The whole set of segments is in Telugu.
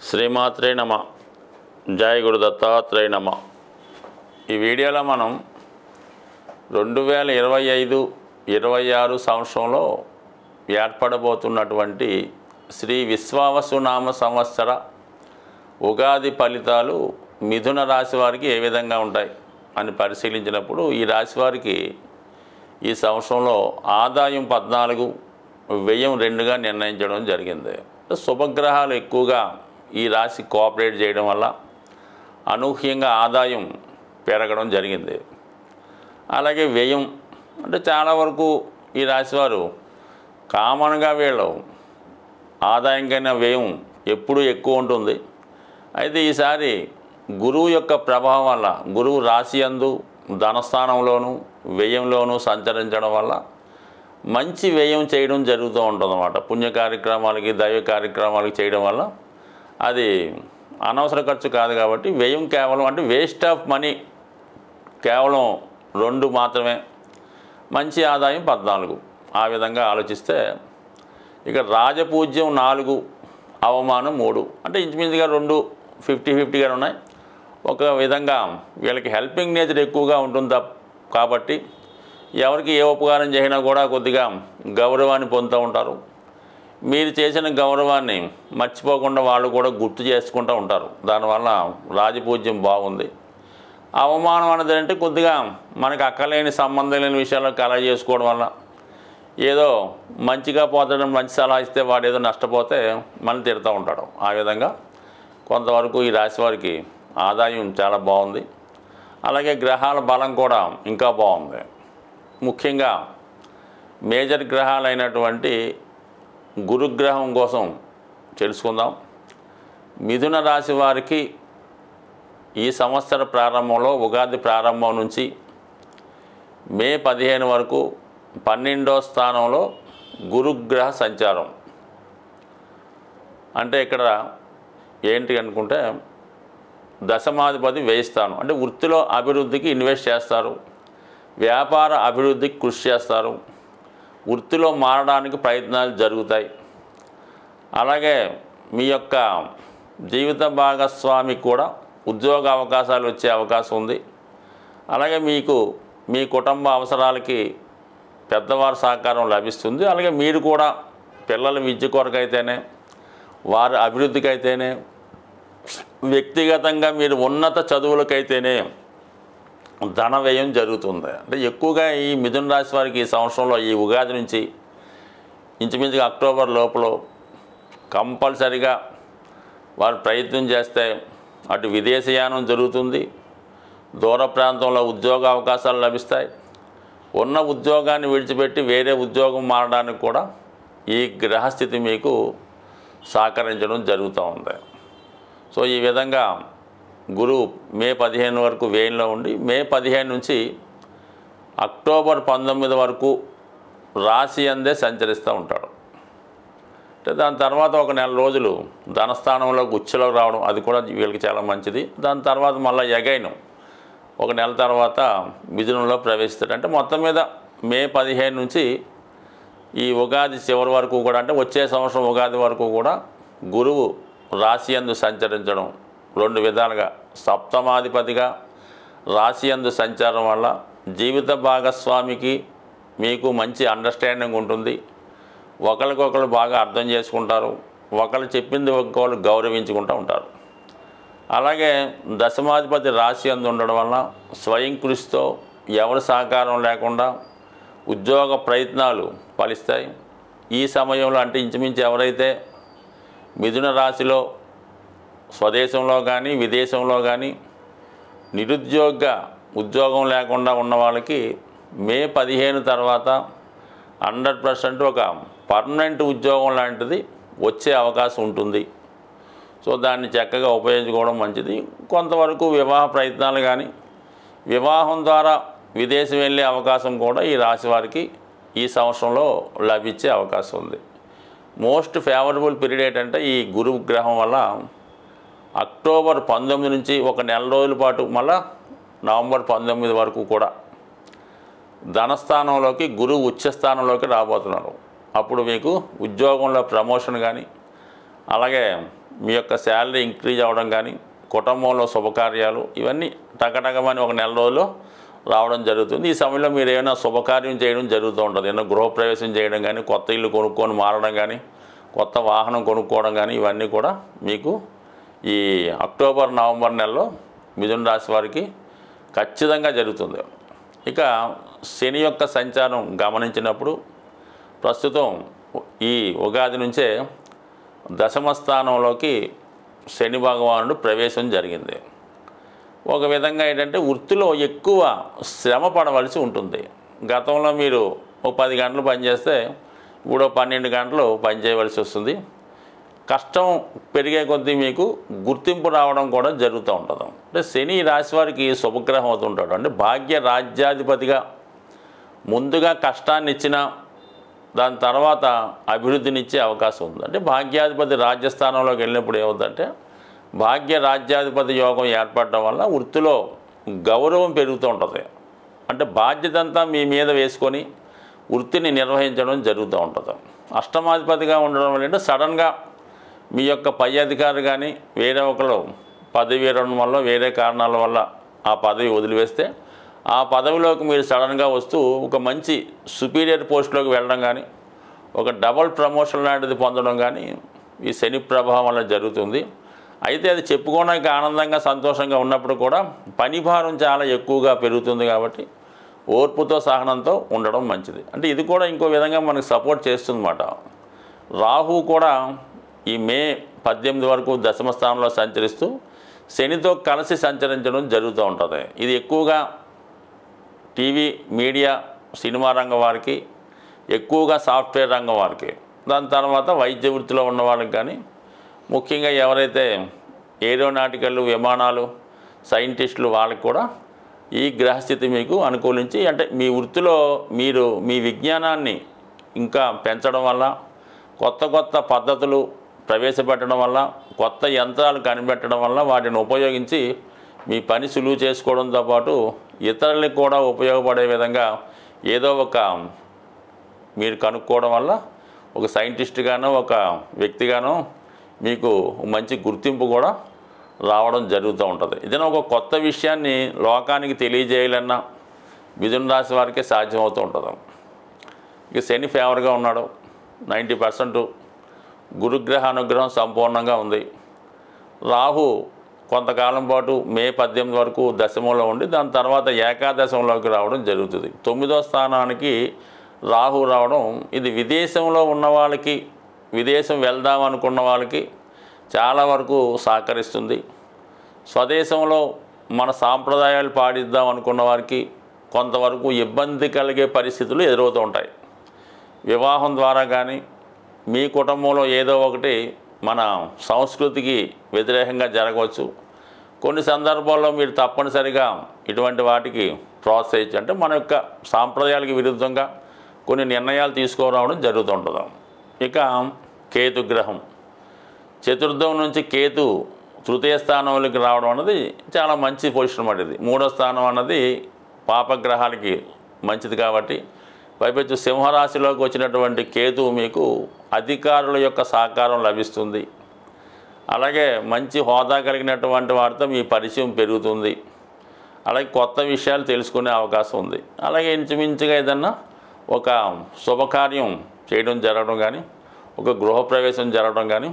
శ్రీమాత్రే నమ. జయ గురు దత్తాత్రేయ నమ. ఈ వీడియోలో మనం 2025-26 సంవత్సరంలో ఏర్పడబోతున్నటువంటి శ్రీ విశ్వావసునామ సంవత్సర ఉగాది ఫలితాలు మిథున రాశి వారికి ఏ విధంగా ఉంటాయి అని పరిశీలించినప్పుడు ఈ రాశి వారికి ఈ సంవత్సరంలో ఆదాయం 14, వ్యయం 2గా నిర్ణయించడం జరిగింది. శుభగ్రహాలు ఎక్కువగా ఈ రాశి కోఆపరేట్ చేయడం వల్ల అనూహ్యంగా ఆదాయం పెరగడం జరిగింది. అలాగే వ్యయం అంటే చాలా వరకు ఈ రాశివారు కామన్గా వీళ్ళు ఆదాయం కన్నా వ్యయం ఎప్పుడూ ఎక్కువ ఉంటుంది. అయితే ఈసారి గురువు యొక్క ప్రభావం వల్ల గురువు రాశి యందు ధనస్థానంలోనూ వ్యయంలోనూ సంచరించడం వల్ల మంచి వ్యయం చేయడం జరుగుతూ ఉంటుందన్నమాట. పుణ్య కార్యక్రమాలకి దైవ కార్యక్రమాలకి చేయడం వల్ల అది అనవసర ఖర్చు కాదు. కాబట్టి వ్యయం కేవలం అంటే వేస్ట్ ఆఫ్ మనీ కేవలం 2 మాత్రమే, మంచి ఆదాయం 14. ఆ విధంగా ఆలోచిస్తే ఇక రాజపూజ్యం 4, అవమానం 3 అంటే ఇంచుమించుగా 2 50-50గా ఉన్నాయి. ఒక విధంగా వీళ్ళకి హెల్పింగ్ నేచర్ ఎక్కువగా ఉంటుంది కాబట్టి ఎవరికి ఏ ఉపకారం చేసినా కూడా కొద్దిగా గౌరవాన్ని పొందుతూ ఉంటారు. మీరు చేసిన గౌరవాన్ని మర్చిపోకుండా వాళ్ళు కూడా గుర్తు చేసుకుంటూ ఉంటారు. దానివల్ల రాజపూజ్యం బాగుంది. అవమానం అనేది అంటే కొద్దిగా మనకు అక్కలేని సంబంధం లేని విషయాల్లో కలగ చేసుకోవడం వల్ల ఏదో మంచిగా పోతాడని మంచి సలహా ఇస్తే వాడు ఏదో నష్టపోతే మనం తిడుతూ ఉంటాడు. ఆ విధంగా కొంతవరకు ఈ రాశి వారికి ఆదాయం చాలా బాగుంది. అలాగే గ్రహాల బలం కూడా ఇంకా బాగుంది. ముఖ్యంగా మేజర్ గ్రహాలైనటువంటి గురుగ్రహం కోసం తెలుసుకుందాం. మిథున రాశి వారికి ఈ సంవత్సర ప్రారంభంలో ఉగాది ప్రారంభం నుంచి మే 15 వరకు 12వ స్థానంలో గురుగ్రహ సంచారం. అంటే ఇక్కడ ఏంటి అనుకుంటే దశమాధిపతి వ్యయిస్తాను అంటే వృత్తిలో అభివృద్ధికి ఇన్వెస్ట్ చేస్తారు, వ్యాపార అభివృద్ధికి కృషి చేస్తారు, వృత్తిలో మారడానికి ప్రయత్నాలు జరుగుతాయి. అలాగే మీ యొక్క జీవిత భాగస్వామి కూడా ఉద్యోగ అవకాశాలు వచ్చే అవకాశం ఉంది. అలాగే మీకు మీ కుటుంబ అవసరాలకి పెద్దవారి సహకారం లభిస్తుంది. అలాగే మీరు కూడా పిల్లల విద్య కొరకైతేనే, వారి అభివృద్ధికైతేనే, వ్యక్తిగతంగా మీరు ఉన్నత చదువులకైతేనే ధన వ్యయం జరుగుతుంది. అంటే ఎక్కువగా ఈ మిథున రాశి వారికి ఈ సంవత్సరంలో ఈ ఉగాది నుంచి ఇంచుమించుగా అక్టోబర్ లోపల కంపల్సరిగా వారు ప్రయత్నం చేస్తే అటు విదేశయానం జరుగుతుంది, దూర ప్రాంతంలో ఉద్యోగ అవకాశాలు లభిస్తాయి. ఉన్న ఉద్యోగాన్ని విడిచిపెట్టి వేరే ఉద్యోగం మారడానికి కూడా ఈ గ్రహస్థితి మీకు సహకరించడం జరుగుతూ ఉంది. సో ఈ విధంగా గురువు మే 15 వరకు వ్యయంలో ఉండి మే 15 నుంచి అక్టోబర్ 19 వరకు రాశి అందే సంచరిస్తూ ఉంటాడు. అంటే దాని తర్వాత ఒక నెల రోజులు ధనస్థానంలో ఉచ్చులోకి రావడం అది కూడా వీళ్ళకి చాలా మంచిది. దాని తర్వాత మళ్ళీ ఎగైన్ ఒక నెల తర్వాత మిథునంలో ప్రవేశిస్తాడు. అంటే మొత్తం మీద మే 15 నుంచి ఈ ఉగాది చివరి వరకు కూడా అంటే వచ్చే సంవత్సరం ఉగాది వరకు కూడా గురువు రాశి యందు సంచరించడం 2 విధాలుగా సప్తమాధిపతిగా రాశి యందు సంచారం వల్ల జీవిత భాగస్వామికి మీకు మంచి అండర్స్టాండింగ్ ఉంటుంది. ఒకరికొకరు బాగా అర్థం చేసుకుంటారు, ఒకరు చెప్పింది ఒకరు గౌరవించుకుంటూ ఉంటారు. అలాగే దశమాధిపతి రాశి యందు ఉండడం వల్ల స్వయం కృషితో ఎవరి సహకారం లేకుండా ఉద్యోగ ప్రయత్నాలు ఫలిస్తాయి. ఈ సమయంలో అంటే ఇంచుమించు ఎవరైతే మిథున రాశిలో స్వదేశంలో కానీ విదేశంలో కానీ ఉద్యోగం లేకుండా ఉన్న వాళ్ళకి మే 15 తర్వాత 100% ఒక పర్మనెంట్ ఉద్యోగం లాంటిది వచ్చే అవకాశం ఉంటుంది. సో దాన్ని చక్కగా ఉపయోగించుకోవడం మంచిది. కొంతవరకు వివాహ ప్రయత్నాలు కానీ వివాహం ద్వారా విదేశం వెళ్ళే అవకాశం కూడా ఈ రాశి వారికి ఈ సంవత్సరంలో లభించే అవకాశం ఉంది. మోస్ట్ ఫేవరబుల్ పీరియడ్ ఏంటంటే ఈ గురు గ్రహం వల్ల అక్టోబర్ 19 నుంచి ఒక నెల రోజుల పాటు మళ్ళా నవంబర్ 19 వరకు కూడా ధనస్థానంలోకి గురువు ఉచ్చస్థానంలోకి రాబోతున్నారు. అప్పుడు మీకు ఉద్యోగంలో ప్రమోషన్ కానీ అలాగే మీ యొక్క శాలరీ ఇంక్రీజ్ అవ్వడం కానీ, కుటుంబంలో శుభకార్యాలు ఇవన్నీ టకటకమని ఒక నెల రోజుల్లో రావడం జరుగుతుంది. ఈ సమయంలో మీరు ఏమైనా శుభకార్యం చేయడం జరుగుతూ ఉంటుంది. ఏమైనా గృహప్రవేశం చేయడం కానీ, కొత్త ఇల్లు కొనుక్కొని మారడం కానీ, కొత్త వాహనం కొనుక్కోవడం కానీ ఇవన్నీ కూడా మీకు ఈ అక్టోబర్, నవంబర్ నెలలో మిథున రాశి వారికి ఖచ్చితంగా జరుగుతుంది. ఇక శని యొక్క సంచారం గమనించినప్పుడు ప్రస్తుతం ఈ ఉగాది నుంచే దశమ స్థానంలోకి శని భగవానుడు ప్రవేశం జరిగింది. ఒక విధంగా ఏంటంటే వృత్తిలో ఎక్కువ శ్రమ పడవలసి ఉంటుంది. గతంలో మీరు ఓ 10 గంటలు పనిచేస్తే ఇప్పుడు 12 గంటలు పనిచేయవలసి వస్తుంది. కష్టం పెరిగే కొద్దీ మీకు గుర్తింపు రావడం కూడా జరుగుతూ ఉంటుంది. అంటే శని రాశి వారికి శుభగ్రహం అవుతుంటాడు. అంటే భాగ్య రాజ్యాధిపతిగా ముందుగా కష్టాన్ని ఇచ్చిన దాని తర్వాత అభివృద్ధినిచ్చే అవకాశం ఉంది. అంటే భాగ్యాధిపతి రాజ్యస్థానంలోకి వెళ్ళినప్పుడు ఏమవుతుందంటే భాగ్య రాజ్యాధిపతి యోగం ఏర్పడడం వల్ల వృత్తిలో గౌరవం పెరుగుతూ ఉంటుంది. అంటే బాధ్యత అంతా మీ మీద వేసుకొని వృత్తిని నిర్వహించడం జరుగుతూ ఉంటుంది. అష్టమాధిపతిగా ఉండడం వల్ల సడన్గా మీ యొక్క పై అధికారి కానీ వేరే ఒకరు పదవి వేయడం వల్ల వేరే కారణాల వల్ల ఆ పదవి వదిలివేస్తే ఆ పదవిలోకి మీరు సడన్గా వస్తూ ఒక మంచి సుపీరియర్ పోస్ట్లోకి వెళ్ళడం కానీ, ఒక డబుల్ ప్రమోషన్ లాంటిది పొందడం కానీ ఈ శని ప్రభావం వల్ల జరుగుతుంది. అయితే అది చెప్పుకోవడానికి ఆనందంగా సంతోషంగా ఉన్నప్పుడు కూడా పని భారం చాలా ఎక్కువగా పెరుగుతుంది. కాబట్టి ఓర్పుతో సహనంతో ఉండడం మంచిది. అంటే ఇది కూడా ఇంకో విధంగా మనకు సపోర్ట్ చేస్తుందన్నమాట. రాహు కూడా ఈ మే 18 వరకు దశమ స్థానంలో సంచరిస్తూ శనితో కలిసి సంచరించడం జరుగుతూ ఉంటుంది. ఇది ఎక్కువగా టీవీ, మీడియా, సినిమా రంగం వారికి, ఎక్కువగా సాఫ్ట్వేర్ రంగం వారికి, దాని తర్వాత వైద్య వృత్తిలో ఉన్న వాళ్ళకి కానీ, ముఖ్యంగా ఎవరైతే ఏరోనాటికల్ విమానాలు సైంటిస్టులు వాళ్ళకి కూడా ఈ గ్రహస్థితి మీకు అనుకూలించి అంటే మీ వృత్తిలో మీరు మీ విజ్ఞానాన్ని ఇంకా పెంచడం వల్ల, కొత్త కొత్త పద్ధతులు ప్రవేశపెట్టడం వల్ల, కొత్త యంత్రాలు కనిపెట్టడం వల్ల వాటిని ఉపయోగించి మీ పని సులువు చేసుకోవడంతో పాటు ఇతరులకు కూడా ఉపయోగపడే విధంగా ఏదో ఒక మీరు కనుక్కోవడం వల్ల ఒక సైంటిస్ట్గానో ఒక వ్యక్తిగానో మీకు మంచి గుర్తింపు కూడా రావడం జరుగుతూ ఉంటుంది. ఏదైనా ఒక కొత్త విషయాన్ని లోకానికి తెలియజేయాలన్నా మిథున రాశి వారికే సాధ్యమవుతూ ఉంటుంది. ఇక శని ఫేవర్గా ఉన్నాడు, 90%. గురుగ్రహ అనుగ్రహం సంపూర్ణంగా ఉంది. రాహు కొంతకాలం పాటు మే 18 వరకు దశమంలో ఉండి దాని తర్వాత ఏకాదశంలోకి రావడం జరుగుతుంది. 9వ స్థానానికి రాహు రావడం ఇది విదేశంలో ఉన్న వాళ్ళకి, విదేశం వెళ్దాం అనుకున్న వాళ్ళకి చాలా వరకు సహకరిస్తుంది. స్వదేశంలో మన సాంప్రదాయాలు పాటిద్దాం అనుకున్న వారికి కొంతవరకు ఇబ్బంది కలిగే పరిస్థితులు ఎదురవుతూ ఉంటాయి. వివాహం ద్వారా కానీ మీ కుటుంబంలో ఏదో ఒకటి మన సంస్కృతికి వ్యతిరేకంగా జరగవచ్చు. కొన్ని సందర్భాల్లో మీరు తప్పనిసరిగా ఇటువంటి వాటికి ప్రోత్సహించి అంటే మన యొక్క సాంప్రదాయాలకు విరుద్ధంగా కొన్ని నిర్ణయాలు తీసుకురావడం జరుగుతుంటుంది. ఇక కేతు గ్రహం చతుర్థం నుంచి కేతు తృతీయ స్థానంలోకి రావడం అన్నది చాలా మంచి పొజిషన్ అన్నమాట. ఇది 3వ స్థానం అన్నది పాపగ్రహాలకి మంచిది కాబట్టి పైపెచ్చు సింహరాశిలోకి వచ్చినటువంటి కేతు మీకు అధికారుల యొక్క సహకారం లభిస్తుంది. అలాగే మంచి హోదా కలిగినటువంటి వారితో మీ పరిచయం పెరుగుతుంది. అలాగే కొత్త విషయాలు తెలుసుకునే అవకాశం ఉంది. అలాగే ఇంచుమించుగా ఏదన్నా ఒక శుభకార్యం చేయడం జరగడం కానీ, ఒక గృహప్రవేశం జరగడం కానీ,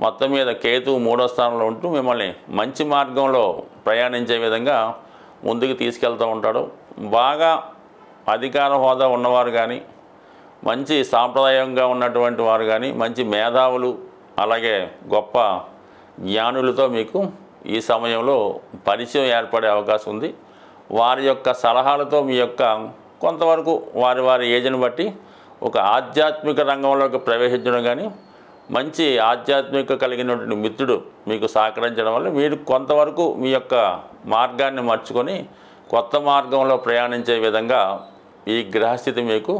మొత్తం మీద కేతు 3వ స్థానంలో ఉంటూ మిమ్మల్ని మంచి మార్గంలో ప్రయాణించే విధంగా ముందుకు తీసుకెళ్తూ ఉంటాడు. బాగా అధికార హోదా ఉన్నవారు కానీ, మంచి సాంప్రదాయంగా ఉన్నటువంటి వారు కానీ, మంచి మేధావులు, అలాగే గొప్ప జ్ఞానులతో మీకు ఈ సమయంలో పరిచయం ఏర్పడే అవకాశం ఉంది. వారి యొక్క సలహాలతో మీ యొక్క కొంతవరకు వారి వారి ఏజ్ని బట్టి ఒక ఆధ్యాత్మిక రంగంలోకి ప్రవేశించడం కానీ, మంచి ఆధ్యాత్మిక కలిగినటువంటి మిత్రుడు మీకు సహకరించడం వల్ల మీరు కొంతవరకు మీ యొక్క మార్గాన్ని మర్చుకొని కొత్త మార్గంలో ప్రయాణించే విధంగా ఈ గ్రహస్థితి మీకు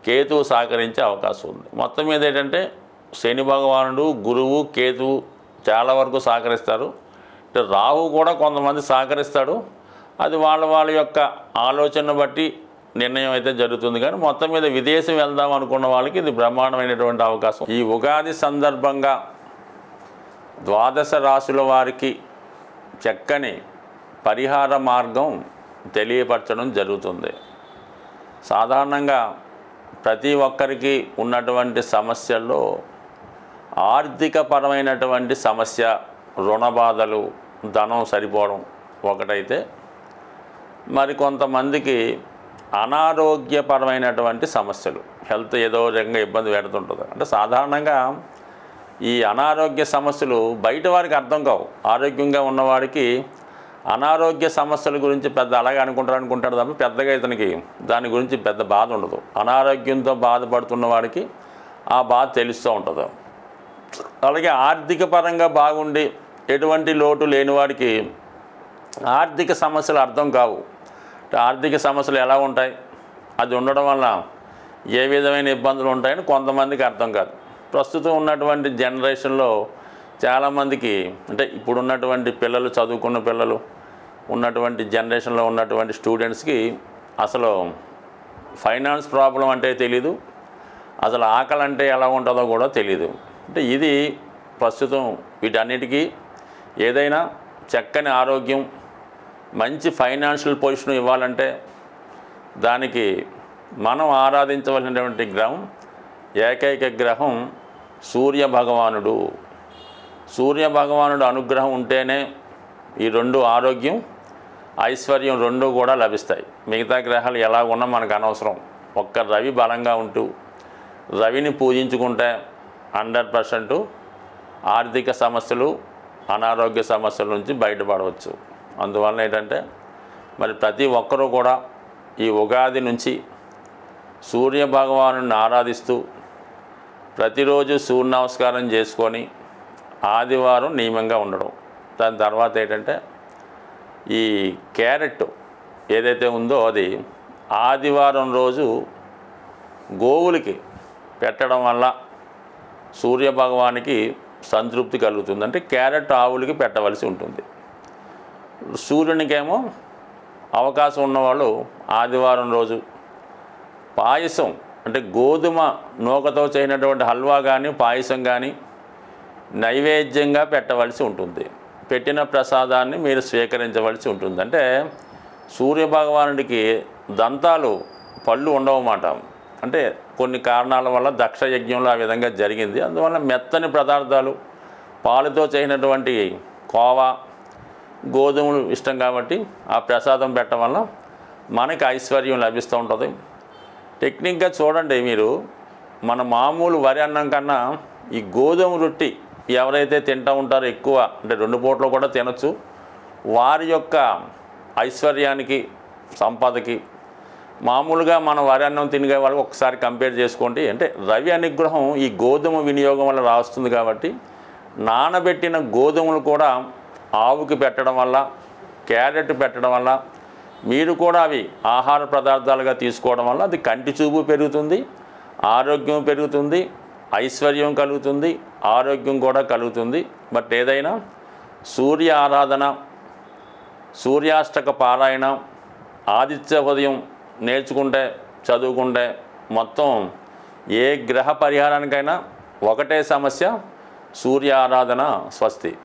కేతువు సహకరించే అవకాశం ఉంది. మొత్తం మీద ఏంటంటే శని భగవానుడు, గురువు, కేతువు చాలా వరకు సహకరిస్తారు. అంటే రాహు కూడా కొంతమంది సహకరిస్తాడు. అది వాళ్ళ యొక్క ఆలోచన బట్టి నిర్ణయం అయితే జరుగుతుంది. కానీ మొత్తం మీద విదేశం వెళ్దాం అనుకున్న వాళ్ళకి ఇది బ్రహ్మాండమైనటువంటి అవకాశం. ఈ ఉగాది సందర్భంగా ద్వాదశ రాశుల వారికి చక్కని పరిహార మార్గం తెలియపరచడం జరుగుతుంది. సాధారణంగా ప్రతి ఒక్కరికి ఉన్నటువంటి సమస్యల్లో ఆర్థికపరమైనటువంటి సమస్య, రుణ బాధలు, ధనం సరిపోవడం ఒకటైతే, మరికొంతమందికి అనారోగ్యపరమైనటువంటి సమస్యలు, హెల్త్ ఏదో రకంగా ఇబ్బంది పెడుతుంటుంది. అంటే సాధారణంగా ఈ అనారోగ్య సమస్యలు బయట వారికి అర్థం కావు. ఆరోగ్యంగా ఉన్నవాడికి అనారోగ్య సమస్యల గురించి పెద్ద అలాగే అనుకుంటాడు తప్ప పెద్దగా ఇతనికి దాని గురించి పెద్ద బాధ ఉండదు. అనారోగ్యంతో బాధపడుతున్న వాడికి ఆ బాధ తెలుస్తూ ఉంటుంది. అలాగే ఆర్థిక పరంగా బాగుండి ఎటువంటి లోటు లేని వాడికి ఆర్థిక సమస్యలు అర్థం కావు. ఆర్థిక సమస్యలు ఎలా ఉంటాయి, అది ఉండడం వల్ల ఏ విధమైన ఇబ్బందులు ఉంటాయని కొంతమందికి అర్థం కాదు. ప్రస్తుతం ఉన్నటువంటి జనరేషన్లో చాలామందికి, అంటే ఇప్పుడున్నటువంటి పిల్లలు, చదువుకున్న పిల్లలు ఉన్నటువంటి జనరేషన్లో ఉన్నటువంటి స్టూడెంట్స్కి అసలు ఫైనాన్స్ ప్రాబ్లం అంటే తెలీదు, అసలు ఆకలి అంటే ఎలా ఉంటుందో కూడా తెలీదు. అంటే ఇది ప్రస్తుతం వీటన్నిటికీ ఏదైనా చక్కని ఆరోగ్యం, మంచి ఫైనాన్షియల్ పొజిషన్ ఇవ్వాలంటే దానికి మనం ఆరాధించవలసినటువంటి గ్రహం, ఏకైక గ్రహం సూర్య భగవానుడు. సూర్య భగవానుడు అనుగ్రహం ఉంటేనే ఈ రెండు, ఆరోగ్యం, ఐశ్వర్యం రెండు కూడా లభిస్తాయి. మిగతా గ్రహాలు ఎలా ఉన్నా మనకు అనవసరం. ఒక్క రవి బలంగా ఉంటూ రవిని పూజించుకుంటే 100% ఆర్థిక సమస్యలు, అనారోగ్య సమస్యల నుంచి బయటపడవచ్చు. అందువల్ల ఏంటంటే మరి ప్రతి ఒక్కరూ కూడా ఈ ఉగాది నుంచి సూర్య భగవానుడిని ఆరాధిస్తూ ప్రతిరోజు సూర్య నమస్కారం చేసుకొని ఆదివారం నియమంగా ఉండడం. దాని తర్వాత ఏంటంటే ఈ క్యారెట్ ఏదైతే ఉందో అది ఆదివారం రోజు గోవులకి పెట్టడం వల్ల సూర్య భగవానికి సంతృప్తి కలుగుతుంది. అంటే క్యారెట్ ఆవులకి పెట్టవలసి ఉంటుంది. సూర్యునికేమో అవకాశం ఉన్నవాళ్ళు ఆదివారం రోజు పాయసం, అంటే గోధుమ నూకతో చేయనటువంటి హల్వా కానీ పాయసం కానీ నైవేద్యంగా పెట్టవలసి ఉంటుంది. పెట్టిన ప్రసాదాన్ని మీరు స్వీకరించవలసి ఉంటుంది. అంటే సూర్యభగవానుడికి దంతాలు, పళ్ళు ఉండవన్నమాట. అంటే కొన్ని కారణాల వల్ల దక్ష యజ్ఞంలో ఆ విధంగా జరిగింది. అందువల్ల మెత్తని పదార్థాలు, పాలుతో చేసినటువంటి కోవా, గోధుమలు ఇష్టం కాబట్టి ఆ ప్రసాదం పెట్టడం వల్ల మనకి ఐశ్వర్యం లభిస్తూ ఉంటుంది. టెక్నిక్గా చూడండి, మీరు మన మామూలు వరి అన్నం కన్నా ఈ గోధుమ రొట్టి ఎవరైతే తింటూ ఉంటారో ఎక్కువ, అంటే 2 పూటలు కూడా తినచ్చు, వారి యొక్క ఐశ్వర్యానికి, సంపదకి మామూలుగా మనం వరి అన్నం తినే వాళ్ళకి ఒకసారి కంపేర్ చేసుకోండి. అంటే రవి అనుగ్రహం ఈ గోధుమ వినియోగం వల్ల రాస్తుంది కాబట్టి నానబెట్టిన గోధుమలు కూడా ఆవుకి పెట్టడం వల్ల, క్యారెట్ పెట్టడం వల్ల, మీరు కూడా అవి ఆహార పదార్థాలుగా తీసుకోవడం వల్ల అది కంటి చూపు పెరుగుతుంది, ఆరోగ్యం పెరుగుతుంది, ఐశ్వర్యం కలుగుతుంది, ఆరోగ్యం కూడా కలుగుతుంది. బట్ ఏదైనా సూర్య ఆరాధన, సూర్యాష్టక పారాయణ, ఆదిత్య ఉదయం నేర్చుకుంటే, చదువుకుంటే మొత్తం ఏ గ్రహ పరిహారానికైనా ఒకటే సమస్య, సూర్య ఆరాధన. స్వస్తి.